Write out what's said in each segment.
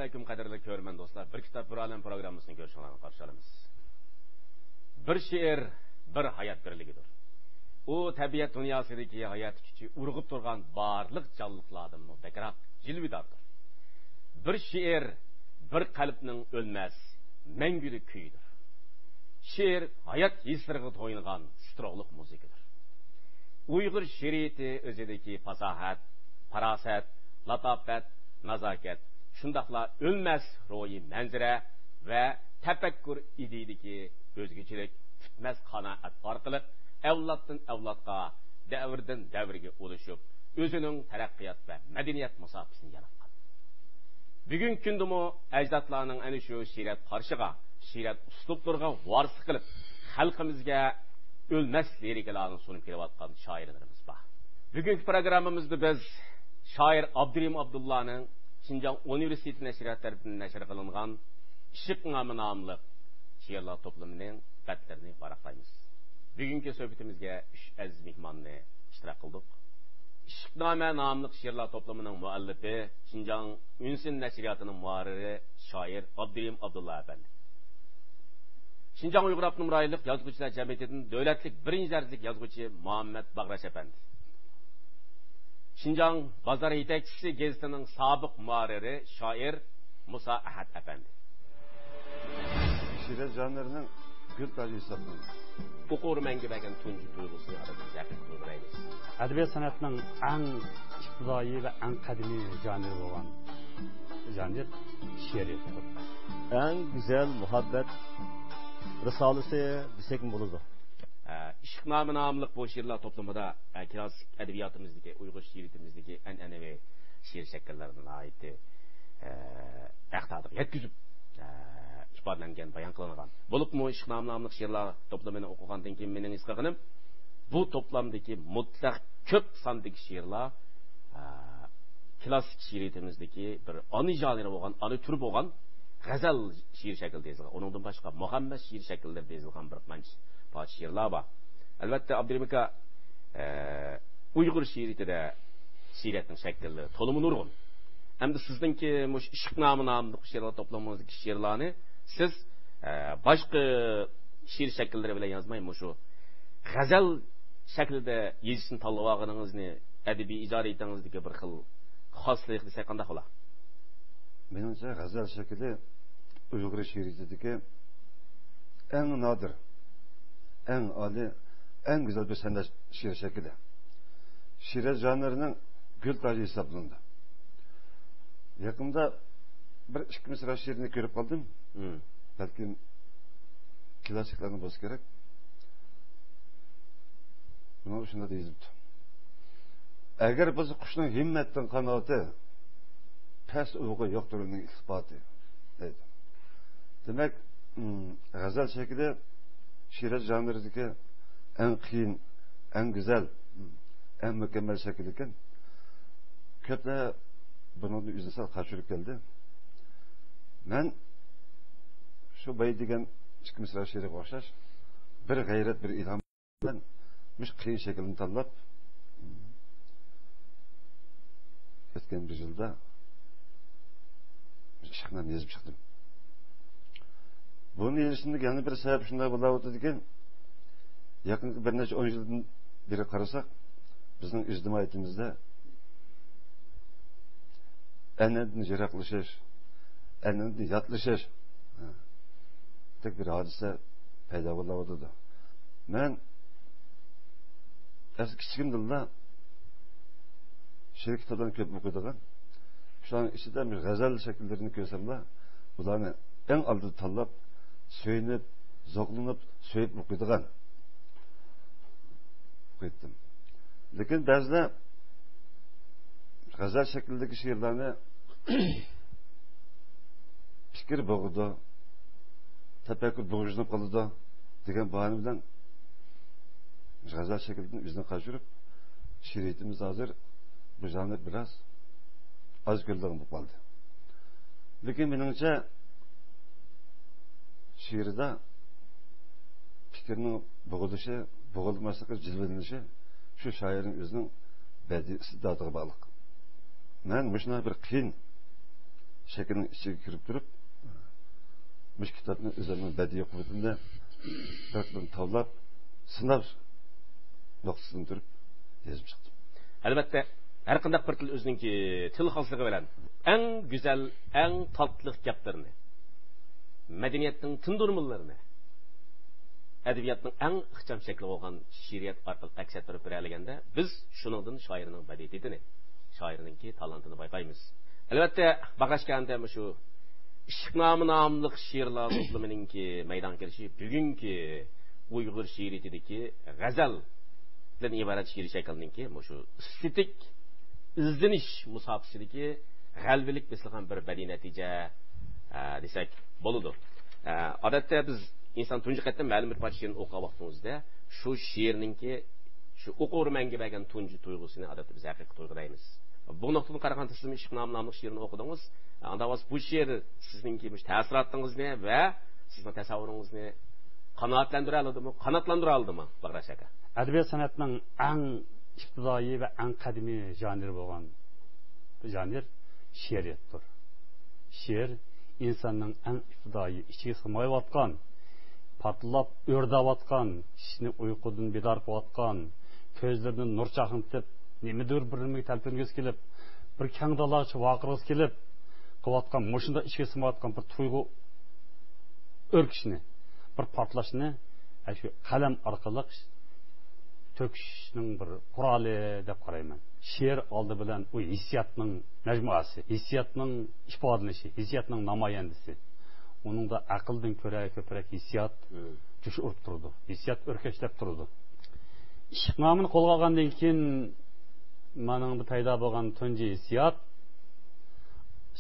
Assalamualaikum qadrli ko'rman do'stlar. Bir kitob bir olam programmasini ko'rishinglarni qarshi olamiz. Bir she'r, bir hayot birligidir. U tabiat dunyosidagi hayot kuchi urg'ib turgan barliq jonliqlardan bekroq jilvidordir. Bir she'r, bir qalbning o'lmas, mangulik kuyidir. She'r hayot hislariga to'yingan titroqliq musiqidir. Uyg'ur she'riyati o'zidagi fasohat, farosat, latofat, nazokat, shundaqla o'lmas ro'yi manzara va tafakkur ididagi o'zgachilik tutmas qanoat orqali avloddan avlodga, davrdan davrga o'lishib, o'zining taraqqiyot va madaniyat musofasini yaratgan. Bugungi kundami ajdodlarning ana shu she'riyat qarshiga, she'riyat uslublarga varis qilib, xalqimizga o'lmas lirikalarni sunib kelayotgan shoirlarimiz bor. Bugungi programmamizda biz shoir Abdurim Abdullahning Şinjan Üniversitesi Nəşriyyat tərəfindən nəşr qılınğan İşıq namı namlı şiirlar toplumunun bətlərini varaqlayımız. Bugünkü söhbətimizə 3 əziz mehmanını iştirak qıldıq. İşıq namlı şiirlar toplumunun müəllifi Şinjan Ünsün Nəşriyyatının muharriri şair Abdurim Abdullah Efendi. Şinjan Uyğur Avtonom Rayonluq Yazğıçılar Cəmiyyətinin dövlətlik 1-ci dərəcəlik yazğıcı Muhammed Bağraş Efendi. Şinjan Bazar Yetekçisi Geziti'nin sabık muharriri şair Musa Ahad Efendi. Şiir janrının gül tacı hesablanır. Okur mengibegen tuncu duygusunu aramızda durdurayız. Edebiyat sanatının en iktidai ve en kadimi janrı olan janr şiiriyatdır. En güzel muhabbet risalesi desek mi bulurdu? İşıq namı namlıq bu şiirler toplumunda klasik edebiyatımızdaki, Uyghur şiiriyatimizdeki ənənəvi şiir şəkillərindən aiddir. Əxtadır, yetküzüb ifadələnген, bayan qılınğan. Bolup mu İşıq namlıq şiirler toplumunu oxuğandan keyin menin isqığınım, bu toplamdaki mutlaq köp sandaki şiirler klasik şiiriyatimizdeki bir anı janrı olan, anı tür olan g'azal şiir şəkildə yazılған. Onundan başqa Muhammed şiir şəkillərdə yazılған bir qancha şiirler var. Elbette Abdülhamid'e Uygur şiiriyatida şiiriyatning şekilleri tolumu nurgun. Hem de sizdinki Işıq namı namlı şiirler toplamımızdaki şiirlerini siz başka şiir şekilleri bile yazmayın. Şu g'azal şekilde yazışını tanlabağınızı edebi icra etinizdeki bir xil xoslik desek qanday bo'lar? Menimcha g'azal shakli Uyghur şiiriyatidagi eng nodir, en ali, en güzel bir sende şiir şekli. Şiir janrının gül tacı hesaplandı. Yakında bir iki mısra şiirini görüp kaldım. Belki klasiklerini boz gerek. Bunun dışında da yazıptı. Eğer biz kuşun himmetten kanaatı pes uygu yokturunun ispatı. Dedi. Demek gazal şekli şiir janrıdaki en kıyın, en güzel, en mükemmel şekilde köple bunun yüzünsel karşılık geldi. Ben şu bay degen çıkı mısra şiiri başlar bir gayret, bir ilham ben müş kıyın şeklini tanlap etken bir yılda Işık'tan yazıp çıktım. Bunun ilişkinde yani bir sebep şunday bulavuttu degen yakın bir neçe 10 yıldan beri karasak bizning ijtimoiyatimizda an'anadan yiroqlashish, an'anadan yotlashish tek bir hodisa paydo bo'laverdi. Men kichigimda she'r kitoblarni ko'p o'qidim. Shuning ichida bir g'azal shakllarini ko'rsamda, ularni eng oldida tanlab, so'yinib, zo'qlanib, so'yib o'qidim. Lekin ba'zida g'azal shaklidagi she'rlarni fikr bo'g'idi, tafakkur bo'g'izlanib qoldi degan bahona bilan g'azal shaklidan o'zini qashirib, she'riyatimiz hozir bu janr biroz oz ko'ldan bo'lib qoldi. Lekin meningcha she'rda fikrning bo'g'ilishi, bo'g'ilmasligi, jilvalanishi şu şairin özünün bədii istidadına bağlı. Ben müşna bir qiyin şekilin içine kirip durup müş kitapını özümün bədii quvvetinde dörtlüğün tavlap sınav noktasını durup yazıp çıktım. Elbette her qandaq bir til özününki til xasligi bilan eng güzel, eng tatlı gaplarını, medeniyetning tundurmalarini, adabiyotning eng ixcham shakli bo'lgan she'riyat orqali aks ettirib beralaganda biz shuningdan shoirning badiiyatini, shoirningki talantini bayqaymiz. Albatta bag'ashganda shu Ishqnomi nomli she'rlar to'plamininki maydon kelishi bugungi Uyg'ur she'riyatidagi g'azaldan iborat she'r shakliningki shu estetik izlanish musobasidagi g'albilik besilgan bir badiiy natija desak bo'ladi. Odatda biz inson tunji qatdan ma'lum bir parcha she'rni o'qigan vaqtimizda shu she'rningki shu o'qirmanga bergan tunji tuyg'usini odatda biz haqiqiy tuyg'ulaymiz. Bu nuqtadan qaraganda siz Ishqnomi nomli she'rni o'qidingiz. Anda bu she'r sizningki ta'sirotingizni va sizning tasavvuringizni qanoatlantira oladimi, qanotlantira oldimi, Bag'rash aka? Adabiyot san'atining eng ibtidoiy va eng qadimiy janri bo'lgan janr she'riyatdir. She'r insonning eng ibtidoiy ichiga sig'mayotgan, patlab o'rdayotgan, kishini uyqudan bedor qilayotgan, ko'zlaridan nur chaqintib, nimadir birini talpingizib kelib, bir kang dalachi voqirg'iz kelib, qilayotgan, mushunda ichiga sig'mayotgan bir tuyg'u o'rkishni, bir portlashni shu qalam orqali to'kishning bir quroli deb qarayman. She'r oldi bilan u hissiyotning majmuasi, hissiyotning ifodalanishi, hissiyotning namoyandasi. Uningda aqldan ko'ra ko'proq hissiyot jush urib turdi, hissiyot o'rkashlab turdi. Ishqnomini qo'lga olgandan keyin meningda paydo bo'lgan tunji hissiyot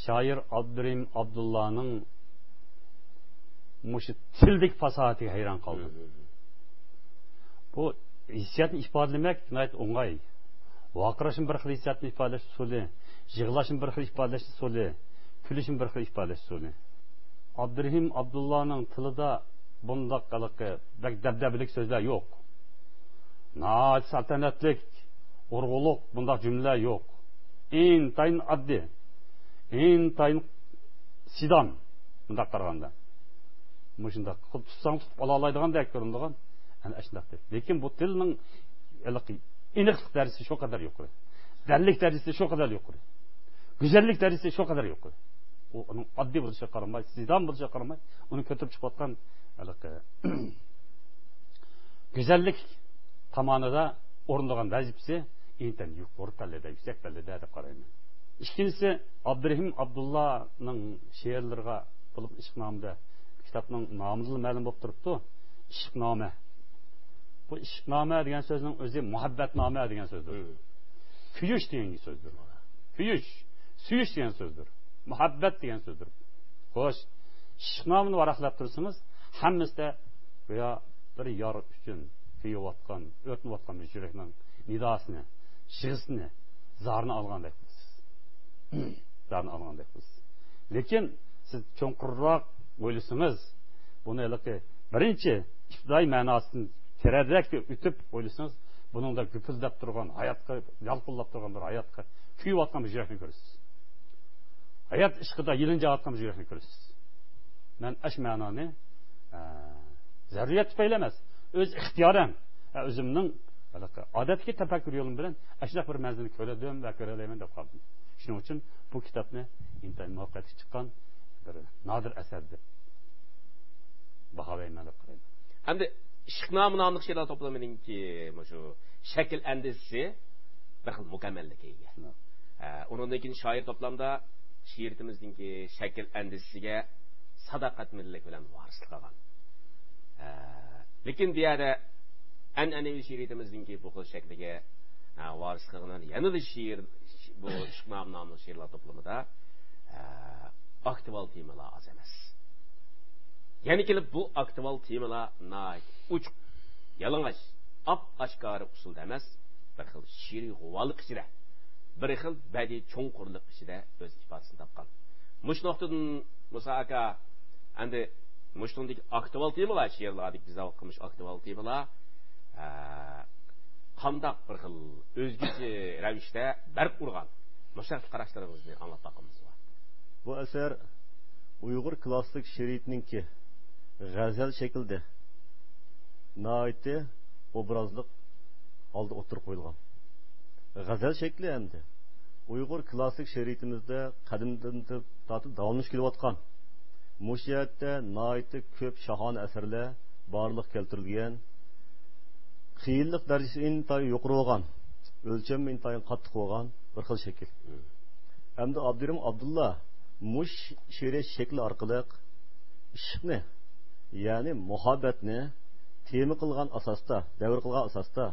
shoir Abdurahim Abdullaning mush tildik fasohatiga hayron qoldim. Bu hissiyatni ifodalamak nihoyat o'ng'ay. Vaqirashim bir xil hissiyatni ifodalash usuli, yig'lashim bir xil ifodalash usuli, kulishim bir xil ifodalash usuli. Abdurahim Abdullaning tilida bundaq qiliqi, dabdabalik so'zlar yo'q. Nihoyat saltanatlik, urg'uliq bundaq jumlalar yo'q. Intayin oddiy, intayin sidon bundaq qaraganda. Mushunda tutsang tutib ola oladigan ko'rinadigan ana shunday. Lekin bu tilning aniqlik darajasi shu qadar yuqori. Dallik darajasi shu qadar yuqori. Go'zallik darajasi shu qadar yuqori. U uning oddiy bo'lishiga qaramay, sidon bo'lishiga qaramay, uni ko'tarib chiqayotgan go'zallik tomonida o'rinlagan vazifasi intan yuqori pallada, yuksak pallada deb qarayman. Ikkinchisi Abdurahim Abdullaning she'rlariga bo'lib Ishqnomida kitapning nomida ma'lum bo'lib turibdi. Ishqnoma. Bu ishqnoma degan so'zning o'zi muhabbatnoma degan so'zdir. Kuyish degan so'zdir. Kuyish, suyish degan so'zdir. Muhabbat degan so'zdir. Xo'sh, ishqnomani varaqlab tursangiz, hammasida veya bir yor uchun kuyayotgan, o'tmayotgan bir yurakning nidosini, shig'isini, zarni olgandek bo'lasiz. Zarni olgandek bo'lasiz. Lekin siz cho'nqurroq o'ylasangiz, buni birinchi ibtidoiy ma'nosini terarrak o'tib o'ylasangiz, buningda gupildab turgan, hayotga yalqinlab turgan bir hayotga kuyayotgan bir yurakni ko'rasiz. Hayot ishqida yilinjayotgan bir yurakni ko'rasiz. Men ash ma'noni zaruriyat tufayli emas, o'z ixtiyorim, o'zimning odatga tafakkur yo'lim bilan ashunday bir manzilni ko'radim va ko'ralayman deb qoldim. Shuning uchun bu kitobni intayin muvaffaqiyatli chiqqan bir nodir asar deb baholayman deb qarayman. Endi Ishqnomi nomli she'rlar to'plamininki shu shakl andisi bir xil mukammallikka ega. Undan keyin shoir to'plamda she'rimizningki shakl andisiga sadoqat millik bilan varislik qilgan. Lekin deyada an'anaviy she'rimizningki bu xil shakliga varislik qilgan yana da she'r bu Ishqnomi nomli she'rlar to'plamida aktual temalar az emas. Yani kelib bu aktual temalar uch yalang'och, oshkora usulda emas, bir xil she'riy g'uvoliq ichida, bir xil badiiy cho'nqurlik ichida o'z ifodasini topgan. Mush nuqtadan Musa aka endi mushtundagi aktual temalar she'rlardik biz o'qimish aktual temalar qandaq bir xil o'zgacha ravishda barq urgan mushaq qarashlaringizni anglab taqamiz. Bu eser Uyg'ur klassik she'riyatininki g'azal shaklida nihoyatda obrazliq holda o'tirib qo'yilgan. G'azal shakli endi Uyg'ur klassik she'riyatimizda qadimdan tortib davomlashib kelayotgan. Mushiyatda nihoyatda ko'p shahona asarlar barliq keltirilgan. Qiyinlik darajasi intayin yuqori bo'lgan, o'lchami intayin qattiq bo'lgan bir xil shakl. Hamda Abdurahim Abdullah mush she'riy shakli orqali ishqni, ya'ni muhabbatni tema qilgan asosda, davr qilgan asosda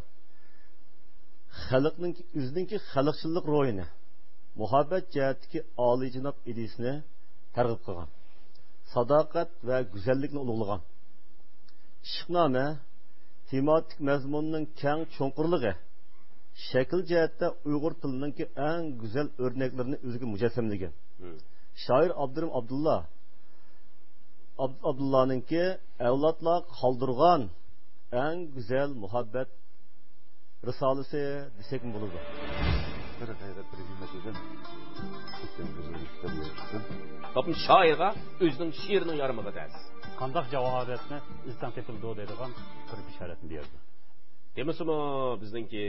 xalqning o'zininki xalqchillik ro'yini, muhabbat jihatdagi oliyjanob idisini targ'ib qilgan. Sadoqat va go'zallikni ulug'lagan. Ishqnoma tematik mazmunning keng cho'nqurligi shakl jihatda Uyg'ur tilining eng go'zal o'rnaklarini o'ziga mujassamlagan. Shoir Abdurahim Abdullahninki avlodlar qoldirgan eng go'zal muhabbat risolasi desak bo'ladi. Bir g'ayrat bir himmat edim. Topun shoirga o'zining she'rining yarmiga da'siz. Qandaq javobatni izdan tepildi deydigan bir bisharatni berdi. Demasimi bizningki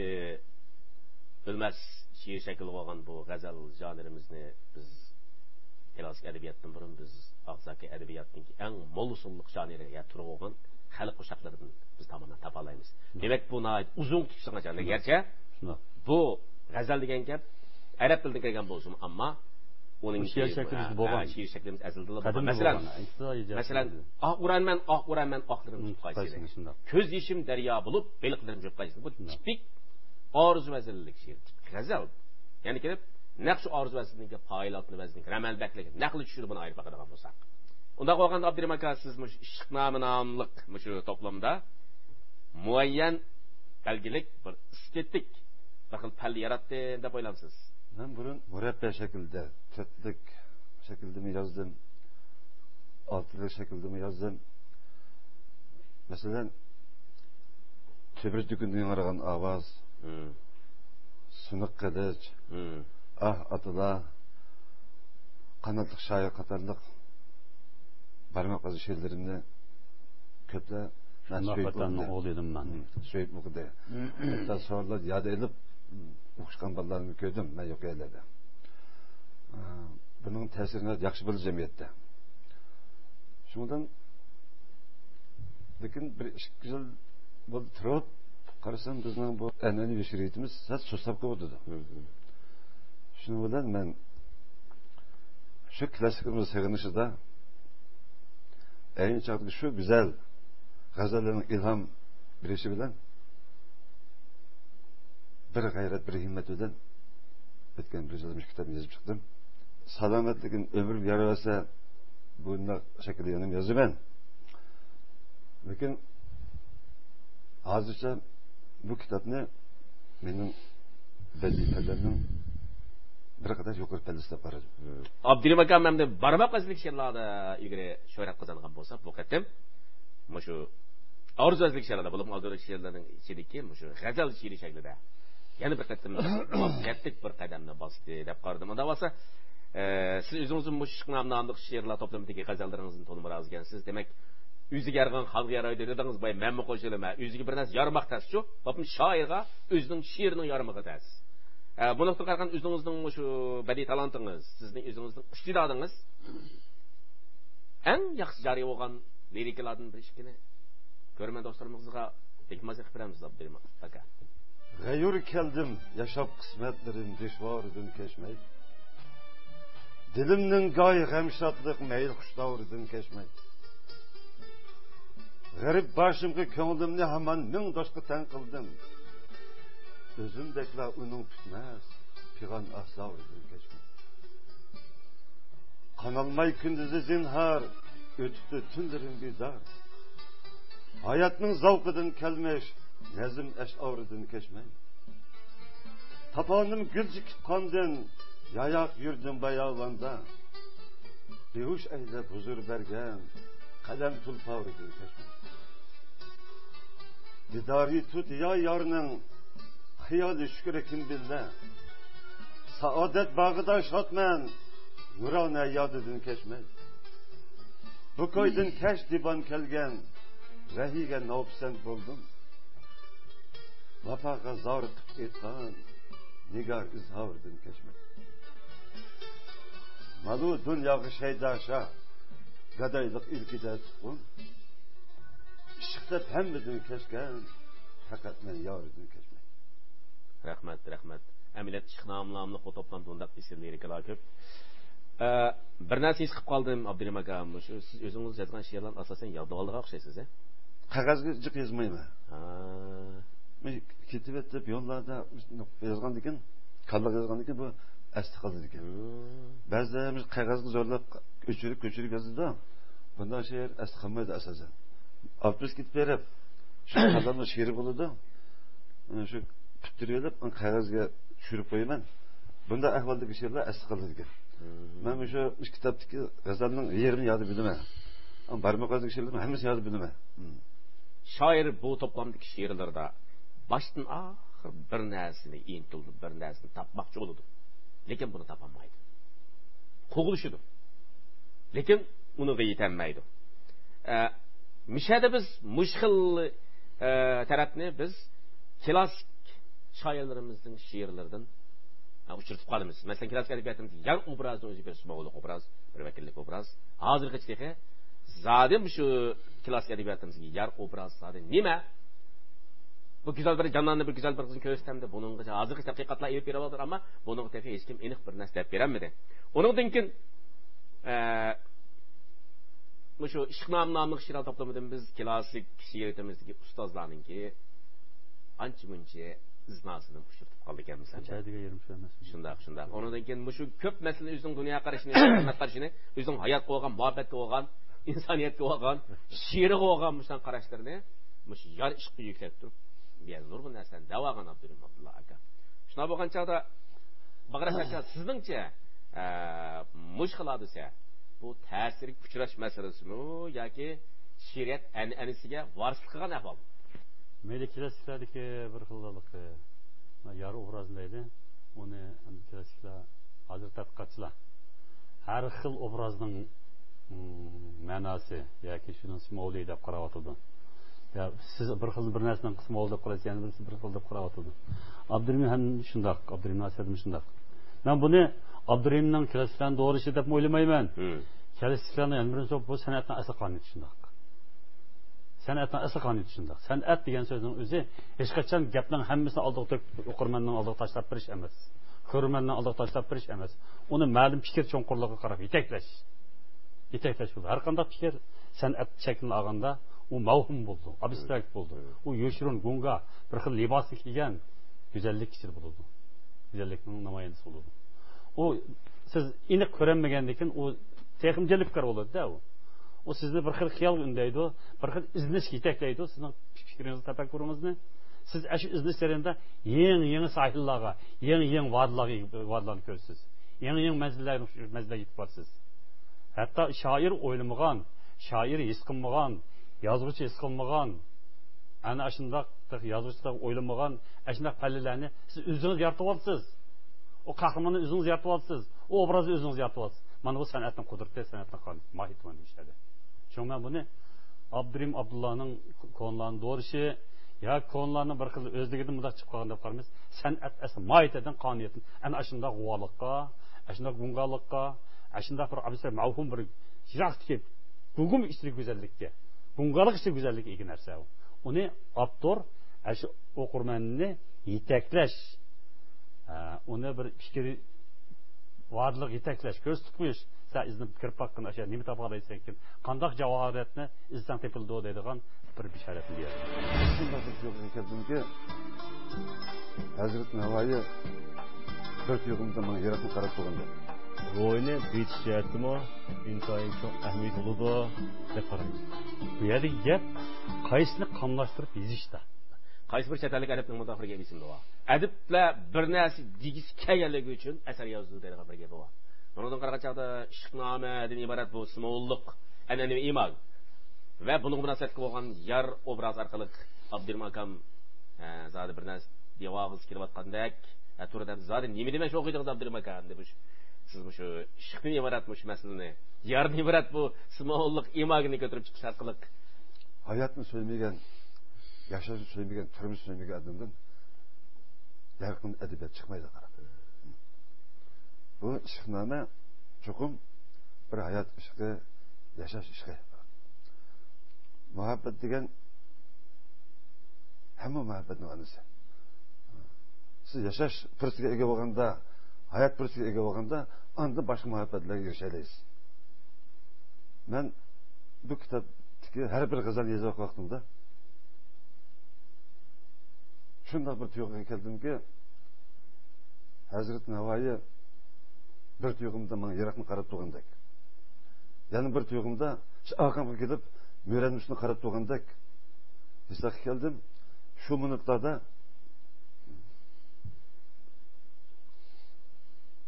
o'lmas she'r shakli bo'lgan bu g'azal janrimizni biz klassik adabiyotdan burun biz og'zaki adabiyotning eng mo'lsunliq janriga turib olgan xalq qo'shiqlaridan biz tomondan topa olamiz. Demak bu uzun tutishga garchi bu g'azal degan gap arab tilidan kelgan bo'lsin, ammo uning she'r shaklimiz bo'lgan. She'r shaklimiz azalda bo'lgan. Masalan, oq uranman oqlarim tutib qaytsin. Ko'z yeshim daryo bo'lib, beliqlarim jo'p qaytsin. Bu tipik orzu vazirlik she'r. G'azal. Ya'ni kelib, naqsh orzu vazirlikka faoliyatni vazirlik, ramalbaklik, naqli tushirib buni ayirib baqadigan bo'lsak. Unda qo'yganda Abdurahim aka siz ishqnomi nomliq shu to'plamda muayyan belgilik bir estetik bir xil pal yaratdi deb o'ylamsiz. Ben burun murabba şekilde, törtlük şekilde mi yazdım, altılı şekilde mi yazdım. Mesela tübür dükündüğün aragan avaz, sınık kılıç, ah atıla, kanatlık şair katarlık, parmak bazı şeylerimde köple ben söyleyip bu kadar. Hatta sorular yad edip uçkan ballarını gördüm, ben yok yerlerde. Bunun tesirini yaxşı bir cemiyette. Şundan lekin bir iş güzel bu trop karısam bizning bu an'anaviy she'riyatimiz sal sustab qoldi. Shuning bilan men shu klassikimiz sig'inishida ayni chaqdagi shu go'zal g'azallarning ilhom berishi bilan bir g'ayrat bir himmat bilan bitgan bir yazılmış kitap yazıp çıktım. Salomatligin ömür yaravasa bunday shaklda yana yozaman. Lekin hozircha bu kitobni mening vazifalarning bir qadar yuqori pallasida qaradim. Abdurahim aka hamda barmoq izlik she'rlarda ilgari shuhrat qozongan bo'lsa, bu qatim shu arzuzlik she'rlarda bo'lib arzuzlik she'rlarning ichidagi shu g'azal she'ri shaklida yana bir qatim muvaffaqiyatli bir qadamni bosdi deb qaradim. Unda bo'lsa siz o'zingizning mushqnomlik she'rlar to'plamidagi g'azallaringizni to'liq yozgansiz. Demak, o'ziga yargan xalq yaraydi dedingiz, boy men qo'shilma. O'ziga bir narsa yarmoq taschu, topim shoirga o'zining she'rining yarmog'i tas. Buni qilgan o'zingizning shu badiiy talantingiz, sizning o'zingizning iste'dodingiz eng yaxshi joriy bo'lgan lirikalardan bir ishkini ko'rman do'stlarimizga hikmat qilib beramiz Abdurahim aka. G'ayur keldim, yaşap qismatlarim deshvoridan kechmay. Dilimning go'y g'amshatliq mayl xushdavridan kechmay. G'arib boshimga ko'nglimni hamon ming doshqa tan qildim. O'zimdekla uning tutmas, pigan aslavridan kechmay. Qanalmay kunduzi zinhar, o'tibdi tunlarim bezar. Hayotning zavqidan kelmish nazm ash'oridan kechmay. Taponim gulchik qondan yayoq yurdim bayovonda. Behush aylab huzur bergan qadam tulporidan kechmay. Didori tut ya yorning xiyoli shukri kim bildi. Saodat bag'ida shotman, Nurona yodidan kechmay. Bu ko'ydan kash diban kelgan rahiga nopsand bo'ldim. Vafaga zoriqib etgan nigar izhordan kechmay. Malu dunyoga shaydasha gadayliq ilkida tutqun. Ishqda hammadan kechgan faqat men yoridan kechmay. Rahmat. Amilat ishqnomlamli to'plamda undaq isimlari ko'p. Bir narsa his qilib qoldim, Abdurim aka. Shu siz o'zingiz yozgan she'rlarni asosan yodda oldiga o'xshaysiz, Qog'ozga jiq yozmayman. Men ketib etib yo'llarda yozgan ekan, qallaga yozgan ekan, bu asti qoldi ekan. Ba'zida qog'ozga zo'rlab ko'chirib yozdi-da. Bundan she'r asti qolmaydi asosan. Avtobus ketib berib, shu qalamni she'ri bo'ladi. Shu bitirib, qog'ozga tushirib qo'yaman. Bunda ahvoldagi she'rlar asti qoldi ekan. Men shu kitobdagi g'azalning yerini yozib bilaman. Ama barmoqlardagi she'rlarni hammasini yozib bilaman. Shoir bu to'plamdagi she'rlarda boshdan oxir bir narsani intildi, bir narsani topmoqchi bo'ladi. Lekin buni topolmaydi. Qo'g'ilishidir. Lekin uniga yetolmaydi. Mishada biz mushkil tarafni biz klassik shoirlarimizning she'rlaridan uchirtib qolamiz. Masalan, klassik adabiyotimiz yar obrazni o'zi bir smolik obraz, bir vakillik obraz. Hozirgacha zadim shu klassik adabiyotimizga yar obraz zodi nima? Bu güzel bir canlandı, bir güzel bir kızın köystemde bunun hazır haqiqatlar elib berib oldi, ammo bunun tefi hech kim aniq bir narsa deb berolmadi. Uningdan keyin shu ishqnom nomli she'r to'plamidan biz klassik she'rimizdagi ustozlarninki ancha-muncha iznosini tushirib qoldik ekanmiz. Chaydiga yerim shu emas. Shundoq. Uningdan keyin shu ko'p masala o'zining dunyo qarashini, hurmat qarashini, o'zining hayotga bo'lgan, muhabbatga bo'lgan, insoniyatga bo'lgan, she'rga bo'lgan mushan qarashlarni shu yar ishqi yuklab turib bir nurg'un narsani davogan Abdurim Abdullah aka. Shuna bo'lgan chog'da Bag'rat aka sizningcha mushkilodisa bu ta'sirga uchrash masalasimi yoki she'riyat an'anasiga varislik qilgan ahvol? Meni klassiklardagi bir xillik yar obrazlaydi. Uni klassiklar hozir tadqiqotchilar har xil obrazning ma'nosi yoki shuni simvoli deb qarayotdi. Ya siz bir xil bir narsani qismi olib qo'yasiz, yana birisi bir xil deb qarayotdi. Abdurim ham shundoq, Abdurim Asadim shundoq. Men buni Abdurimning klassiklarini to'g'ri deb o'ylamayman. Klassiklarini yana birinchi bu san'atning asl qonuni shundoq. San'atning asl qonuni shundoq. San'at degan so'zning o'zi hech qachon gapning hammasini oldiga o'qirmanning oldiga tashlab berish emas. Ko'rmanning oldiga tashlab berish emas. Uni ma'lum fikr cho'nqurligiga qarab yetaklash bo'ldi. Har qanday fikr san'at shaklini olganda u mavhum bo'ldi, abstrakt bo'ldi. U yo'shirun, gunga bir xil libosni kiygan go'zallik kishi bo'ldi. Go'zallikning namoyandasi bo'ldi. U siz aniq ko'rmagandan keyin u texnik jalbkor bo'ladi-da u. O sizni bir xil xiyol undaydi, bir xil iznish yetaklaydi, sizning fikringizni, tafakkuringizni. Siz shu iznish jarayonida yangi sohillarga, yangi va'dalarni ko'rasiz. Yangi manzillarga yetib borasiz. Hatto shoir o'ylamagan, shoir his qilmagan, yozuvchi his qilmagan, ana shundoq yozuvchilar o'ylamagan, shundoq pallalarni siz o'zingiz yaratib olasiz. O qahramonni o'zingiz yaratib olasiz. O obrazni o'zingiz yaratib olasiz. Mana bu san'atning qudrati, san'atning mohiyati ishadi. Çünkü ben bunu Abdurim Abdullah'ın konularını doğrusu ya konularını bir kız özlüğünden mutlak çıkıp kalkan deyip kalmayız. San'at esen mahiyet eden kaniyetin en aşında guvalıkka, aşında gungalıkka, aşında bir abisler mavhum bir jirak gungum işleri güzellikке, gungalık işleri güzellik iyi nerse. Onu Abdur aşı okurmenini yetekleş, onu bir fikri varlık yetekleş, göz tutmuş. Sen izni kirib baqqan aşağı nima topqalaysan kim? Qandaq javohiyatni izdan tepildi deydigan bir bisharatni berdi. Shunday keldimki, Hazrat Navoiy bir yig'imda menga yaratib qarab turganda. Ro'yni bitishayaptimi? Intoyin çok ahmiyat bo'ladi deb qaraymiz. Bu yerda gap qaysini qamlashtirib yezishda. Qaysi bir chet ellik adabning mudohiriga esimda bor. Adiblar bir narsa degisi kelganligi uchun asar yozdi deydigan bir gap bor. Bundan qaraganda ishqnomadan iborat bu simvollik an'anaviy iymon va buning munosabatga bo'lgan yar obraz orqali Abdurim akam zodi bir narsa devog'iz kelayotgandek turida zodi nima demoqchi o'qiydigan Abdurim akam deb siz şu ishqdan iborat shu masalani, yardan iborat bu simollıq imagini ko'tarib chiqish orqali hayotni so'ymagan, yashashni so'ymagan, turmushni so'ymagan odamdan yarqin adabiyot chiqmaydi qarab. Bu ishqnoma cho'qim bir hayot ishqi, yashash ishqi. Muhabbat degan hamma muhabbatning onasi. Siz yashash fursatiga ega bo'lganda, hayot fursatiga ega bo'lganda, unda boshqa muhabbatlarga erisha olasiz. Men bu kitobdagi har bir g'azal yozgan vaqtimda shunday bir tuyg'uga keldimki, Hazrat Navoiy bir tuyg'umda menga yiroqni qarab turgandek. Yana bir tuyg'umda shu orqamga kelib, Mürenmişni qarab turgandek hissga keldim. Shu minutlarda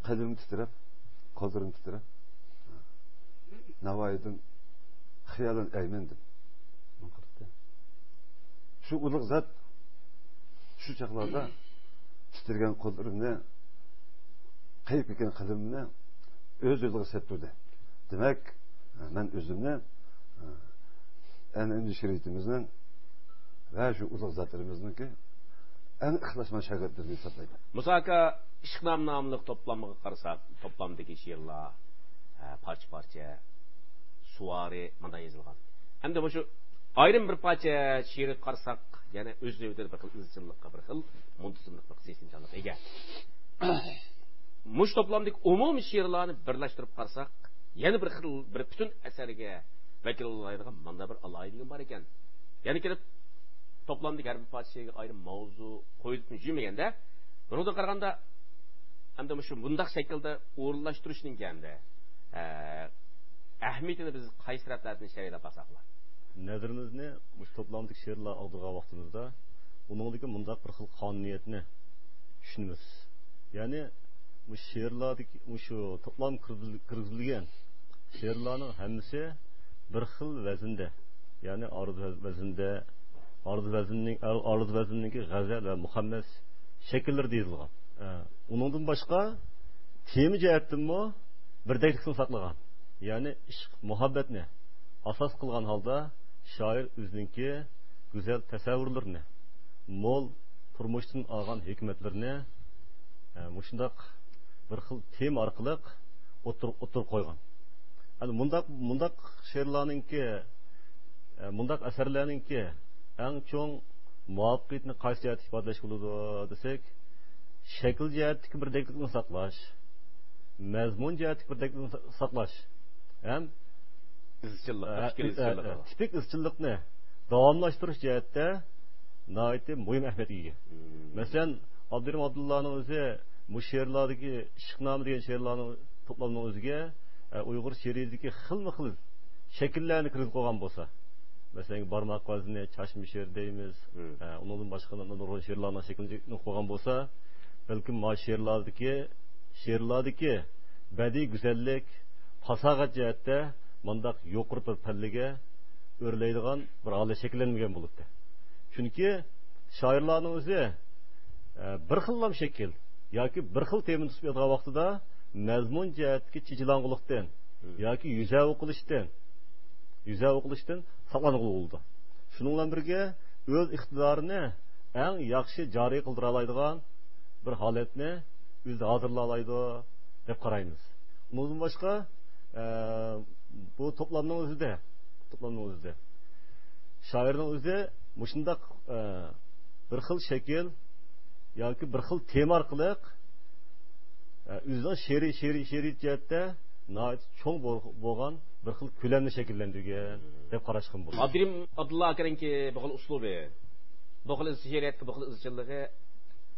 qalbim titrab, qo'llarim titrab, Navoiydan xiyolan aymandim. Shu ulug' zot shu chaqlarda titirgan qo'llarimni, qayib ketgan qalbimni o'z-o'ziga septirdi. Demak, men o'zimni ana shariatimizning va shu ulug' zotlarimizningki eng ixlosmand shogirdlarini hisoblayman. Musa aka ishqnom nomli to'plamga qarasak, to'plamdagi she'rlar, parcha-parcha, suvari mana yozilgan. Hamda bu shu ayrim bir parcha she'rga qarasak, yana o'z-o'ziga bir xil izchillikqa, bir xil muntazamlikqa, sesimchanlikqa ega. Mush to'plamdagi umumiy she'rlarni birlashtirib qarasak, yana bir xil bir butun asarga vakil oladigan mana bir alaydigan bor ekan. Ya'ni kelib to'plamdagi har bir parchaga ayrim mavzu qo'yib yurmaganda, bundan qaraganda hamda shu bundaq shaklda o'rinlashtirishning kanda ahamiyatini biz qaysi taraflardan sharhlab basaqlar. Nazarimizni bu to'plamdagi she'rlar oldigan vaqtimizda uningdagi bundaq bir xil qonuniyatni tushunamiz. Ya'ni bu she'rlardagi shu to'plam kirgizilgan she'rlarning hammasi bir xil vaznda, ya'ni arz vaznninki g'azal va muhammas shakllarda yozilgan. Uningdan boshqa tema jihatdanmi birdeklikni saqlagan. Ya'ni ishq, muhabbatni asos qilgan holda shoir o'zininki go'zal tasavvurlarini, mo'l turmushdan olgan hikmatlarini mushundaq bir xil tema orqali o'tirib qo'ygan. Yani mundaq she'rlarninki, mundaq asarlarninki eng cho'ng muvaffaqiyatni qaysi jihatda ifodalash bo'ladi desak, shakl jihatdagi birdeklikni saqlash, mazmun jihatdagi birdeklikni saqlash, ham tipik izchillikni davomlashtirish jihatda nihoyatda muhim ahamiyatga ega. Masalan, Abdurrahim Abdullahning o'zi bu she'rlardagi ishqnomi degan she'rlarning to'plamining o'ziga Uyg'ur she'riyatidagi xilma-xil shakllarni kirgizib qo'ygan bo'lsa, masalan, barmoq vazni, chashma she'r deymiz, undan boshqa nurg'un she'rlarning shaklini qo'ygan bo'lsa, balkim ma she'rlardagi badiiy go'zallik, fasohat jihatda mundaq yuqori bir pallaga o'rlaydigan bir holat shakllanmagan bo'libdi. Chunki shoirlarning o'zi bir xillam shakl yoki bir xil temani tutib yotgan vaqtida mazmun jihatga chechilang'ulikdan yoki yuza o'qilishdan saqlanib bo'ldi. Shuning bilan birga o'z iqtidorini eng yaxshi joriy qildira oladigan bir holatni o'zi hozirlay oladi deb qaraymiz. Bundan boshqa bu to'plamning o'zida shoirning o'zi mushundaq bir xil shakl yoki bir xil tema orqali o'zining she'riy jihatda nihoyat cho'ng bo'lgan bir xil ko'lamni shakllantirgan deb qarashim bo'ladi. Abdurim Abdullah akaninki bu xil uslubi, bu xil she'riyatga, bu xil izchilligi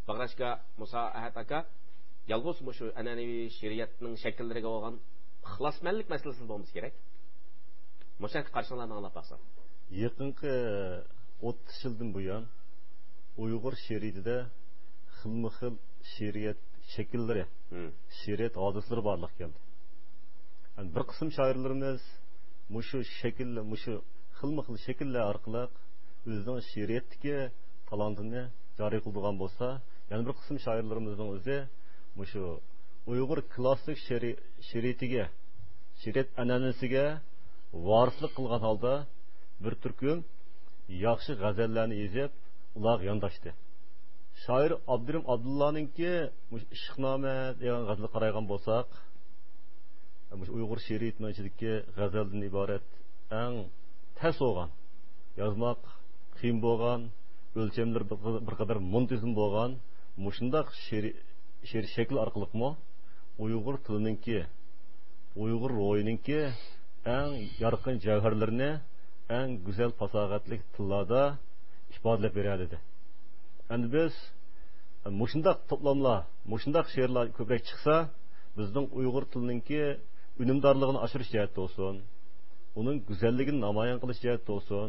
bag'rashga Musa Ahad aka yalg'iz shu an'anaviy she'riyatning shakllariga bo'lgan ixlosmandlik masalasi bo'lmasa kerak. Mushak qarshilarni anglab baqsam. Yaqinqi 30 yildan buyon Uyg'ur she'riyatida xilma-xil she'riyat shakllari, she'riyat hodislari borliq keldi. Yani bir qism shoirlarimiz mushu xilma-xil shakllar orqali o'zining she'riyatdagi talantini joriy qilgan bo'lsa, yana bir qism shoirlarimizning o'zi mushu Uyg'ur klassik şeriat an'anasiga varislik qilgan holda bir turkum yaxshi g'azallarni ezib, ular yondashdi. Shoir Abdurim Abdullaninki Ishqnoma degan g'azalga qaraygan bo'lsak, Uyg'ur şeriatining ichidagi g'azaldan iborat eng tas bo'lgan, yozmoq qiyin bo'lgan, o'lchamlar bir qadar muntizam bo'lgan, mushundaq she'r shakli orqaliqmi Uyg'ur tilininki, Uyg'ur ro'yininki eng yorqin javharlarini eng go'zal fasohatli tillarda ifodalab beradi. Endi biz mushundaq to'plamlar, mushundaq she'rlar ko'proq chiqsa, bizning Uyg'ur tilininki unumdorligini oshirish jihatda bo'lsin, uning go'zalligini namoyon qilish jihatda bo'lsin,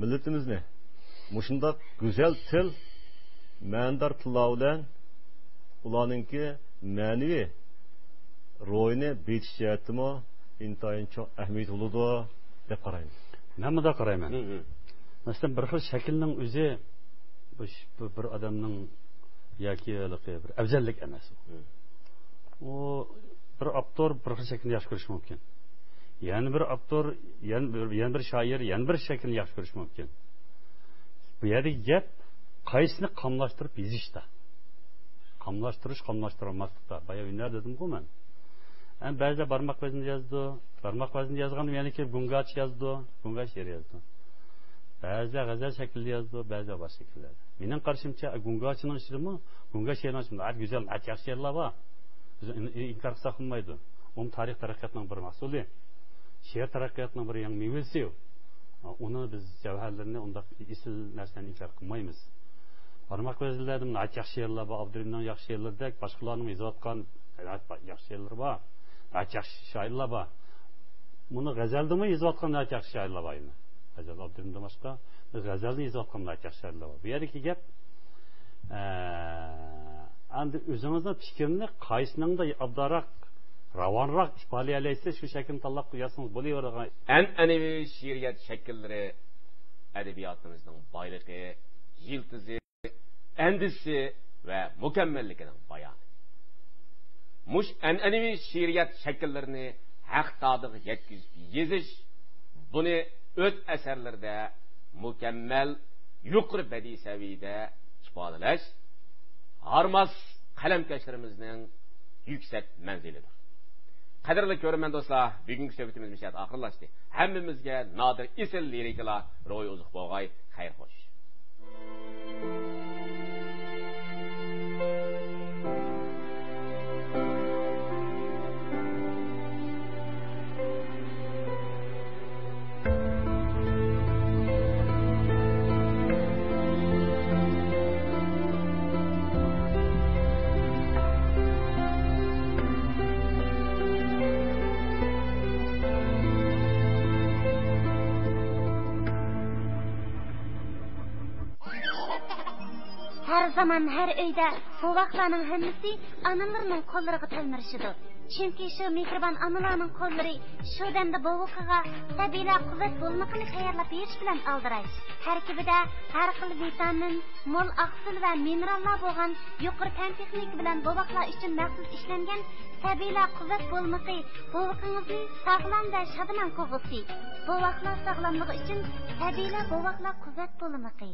millatimizni mushundaq go'zal til, ma'nodor tillar bilan ularninki ma'naviy ro'yini betish jihatimi intayin cho'q ahamiyat bo'ladi deb qarayman. Men bunda qarayman. Masalan, bir xil shaklning o'zi bir odamning yoki bir afzallik emas. U bir avtor bir xil shaklni yaxshi ko'rish mumkin. Yani bir avtor, yani bir shoir, yani bir shaklni yaxshi ko'rish mumkin. Bu yerda gap qaysini qamlashtirib yozishda. Qamlashtirmaslikda. Bayağı günler dedim-ku men. Yani ba'zida barmoq vazini yozdi, barmoq vazini yozgandim, ya'ni ki gungaç yazdı, gungaç yer yazdı. Ba'zida g'azal shaklida yozdi, ba'zida boshqa shakllarda. Mening qarashimcha gungachining ishimi, gungaç yerning ishimi, güzel, yaxshi yerlar bor. Biz inkor qilsak bo'lmaydi. U tarix taraqqiyotning bir mas'uli. She'r taraqqiyotning bir yangi mevasi. Uni biz javharlarni unda isil narsani inkor qilmaymiz. Barmoq vazilardim, yaxshi yerlar bor, Abdurimning yaxshi yerlaridek, boshqalarning yozayotgan yaxshi yerlar bor. Yaxshi shoirlar bor. Buni g'azaldimi yozayotgan yaxshi shoirlar bor. G'azal Abdurimdan boshqa biz g'azalni yozayotgan yaxshi shoirlar bor. Bu yerdagi gap endi o'zingizning fikrini qaysiningda abdaroq, ravonroq ifodalaysiz, shu shaklni tanlab qo'yasingiz bo'laveradi. An'anaviy she'riyat shakllari adabiyotimizning boyligi, yiltizi, endisi va mukammalligining bayoni. Mush an'anaviy she'riyat shakllarini haqdodiga yetkazib yezish, buni o'z asarlarida mukammal, yuqori badiiy saviyada ifodalash harmas qalamkashlarimizning yuksak manzilidir. Qadrli ko'rman do'stlar, bugungi suhbatimiz mishat oxirlashdi. Hammamizga nodir isil lirikalar ro'y uzuq bo'lg'ay, xayr xo'sh. Her zaman her öyde bovaklarının hemmisi analarının kollarına telmirişidir. Çünkü şu mihriban analarının kolları şu demde bovakağa tabiyle kuvvet bulmakını tayarlap yeriş bilen aldırayış. Terkibide her xil vitamin, mol aksil ve minerallar boğan yukarı ten teknik bilen bovaklar için məxsus işlengen tabiyle kuvvet bulmakı bovakınızın sağlam ve şadıman kovusi. Bovaklar sağlamlığı için tabiyle bovaklar kuvvet bulmakı.